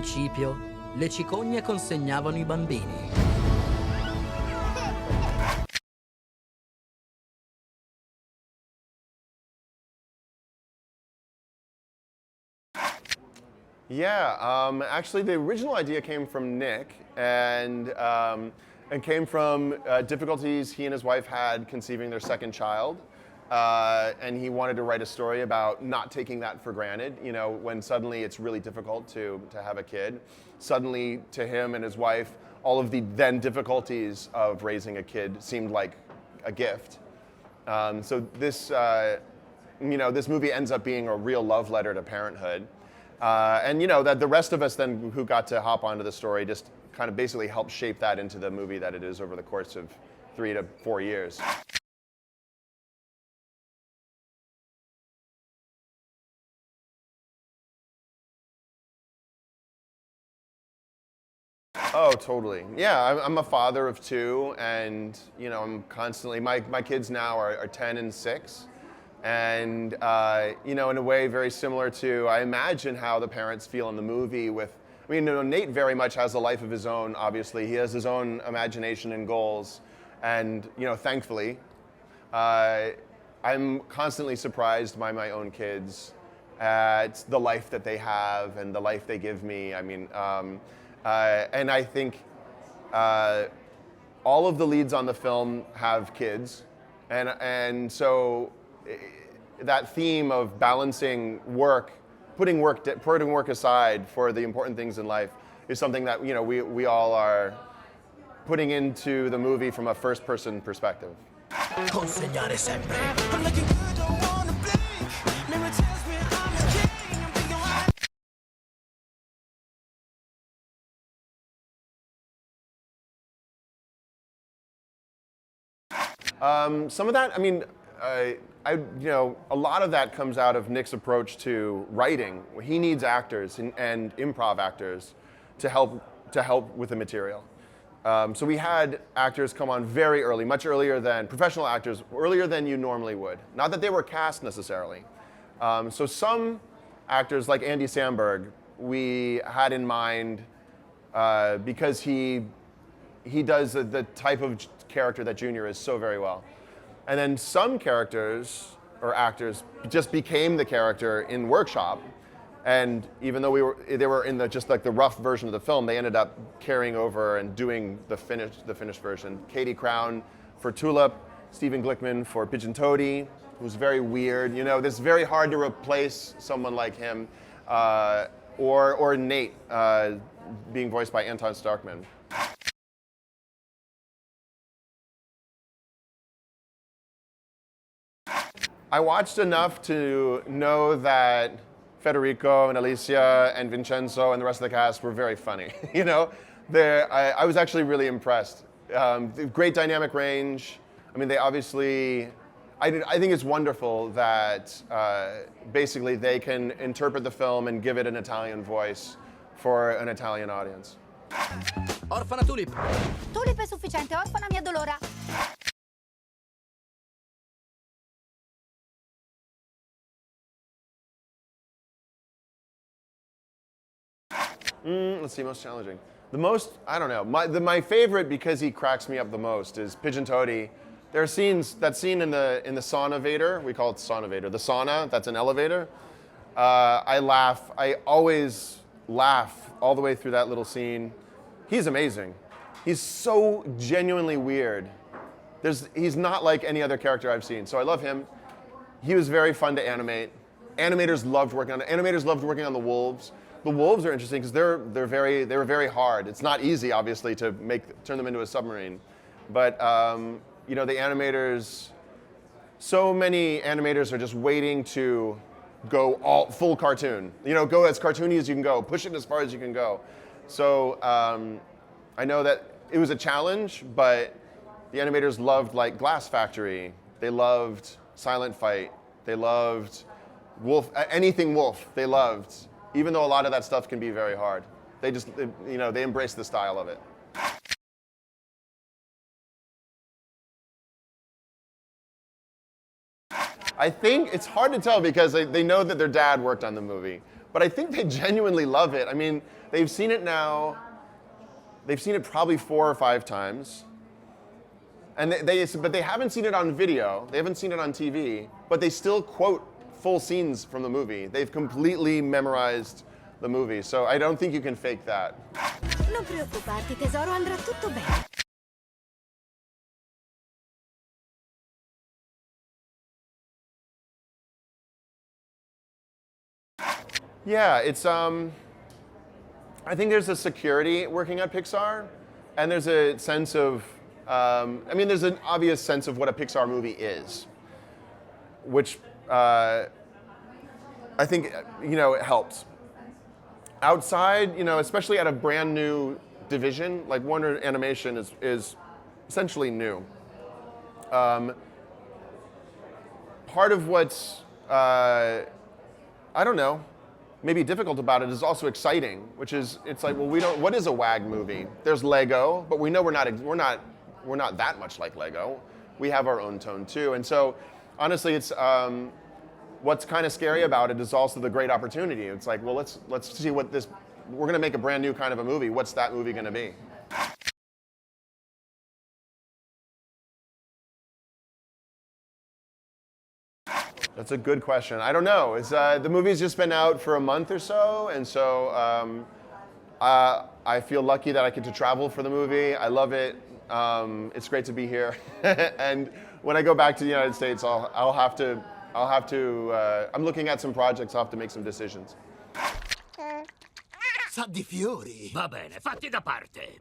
principio, le cicogne consegnavano i bambini. Yeah, actually the original idea came from Nick and came from difficulties he and his wife had conceiving their second child. And he wanted to write a story about not taking that for granted, you know, when suddenly it's really difficult to have a kid. Suddenly to him and his wife, all of the then difficulties of raising a kid seemed like a gift. So this, this movie ends up being a real love letter to parenthood. And you know, that the rest of us then who got to hop onto the story just kind of basically helped shape that into the movie that it is over the course of 3 to 4 years. Oh, totally. Yeah, I'm a father of 2, and you know, I'm constantly, my kids now are 10 and 6. And you know, in a way very similar to, I imagine how the parents feel in the movie with, I mean, you know, Nate very much has a life of his own, obviously. He has his own imagination and goals. And, you know, thankfully, I'm constantly surprised by my own kids at the life that they have and the life they give me. I mean, and I think all of the leads on the film have kids. And so that theme of balancing work, putting work aside for the important things in life is something that, you know, we all are putting into the movie from a first-person perspective. Consegnare sempre. Some of that, I mean, you know, a lot of that comes out of Nick's approach to writing. He needs actors and improv actors to help with the material. So we had actors come on very early, much earlier than professional actors, earlier than you normally would. Not that they were cast necessarily. So some actors, like Andy Samberg, we had in mind because he does the type of character that Junior is so very well. And then some characters or actors just became the character in workshop, and even though they were in just like the rough version of the film, they ended up carrying over and doing the finished version. Katie Crown for Tulip, Stephen Glickman for Pigeon Toady, who's very weird. You know, it's very hard to replace someone like him, or Nate being voiced by Anton Starkman. I watched enough to know that Federico and Alicia and Vincenzo and the rest of the cast were very funny. You know, I was actually really impressed. Great dynamic range. I mean, they obviously, I think it's wonderful that basically they can interpret the film and give it an Italian voice for an Italian audience. Orfana Tulip. Tulip è sufficiente, orfana mi addolora. Let's see, most challenging. The most, I don't know. My favorite, because he cracks me up the most, is Pigeon Toady. There are scenes, that scene in the sauna-vator, we call it sauna-vator, the sauna, that's an elevator. I always laugh all the way through that little scene. He's amazing. He's so genuinely weird. He's not like any other character I've seen, so I love him. He was very fun to animate. Animators loved working on the wolves. The wolves are interesting because they were very hard. It's not easy, obviously, to turn them into a submarine, but you know, the animators. So many animators are just waiting to go all full cartoon. You know, go as cartoony as you can go, push it as far as you can go. So I know that it was a challenge, but the animators loved like Glass Factory. They loved Silent Fight. They loved Wolf. Anything Wolf. They loved. Even though a lot of that stuff can be very hard. They embrace the style of it. I think it's hard to tell because they know that their dad worked on the movie. but I think they genuinely love it. I mean, they've seen it now. They've seen it probably 4 or 5 times. And but they haven't seen it on video. They haven't seen it on TV, but they still quote full scenes from the movie. They've completely memorized the movie. So I don't think you can fake that. Non preoccuparti, tesoro, andrà tutto bene. Yeah, it's I think there's a security working at Pixar, and there's a sense of I mean, there's an obvious sense of what a Pixar movie is, which I think it helps. Outside, especially at a brand new division like Warner Animation is essentially new. Part of what's I don't know, maybe difficult about it is also exciting, which is it's like, well, what is a WAG movie? There's Lego, but we know we're not that much like Lego. We have our own tone too, and so honestly, it's what's kind of scary about it is also the great opportunity. It's like, well, let's see what this. We're going to make a brand new kind of a movie. What's that movie going to be? That's a good question. I don't know. The movie's just been out for a month or so, and so I feel lucky that I get to travel for the movie. I love it. It's great to be here. And when I go back to the United States, I'll have to. I'm looking at some projects. I'll have to make some decisions. Sa di fiori. Va bene, fatti da parte.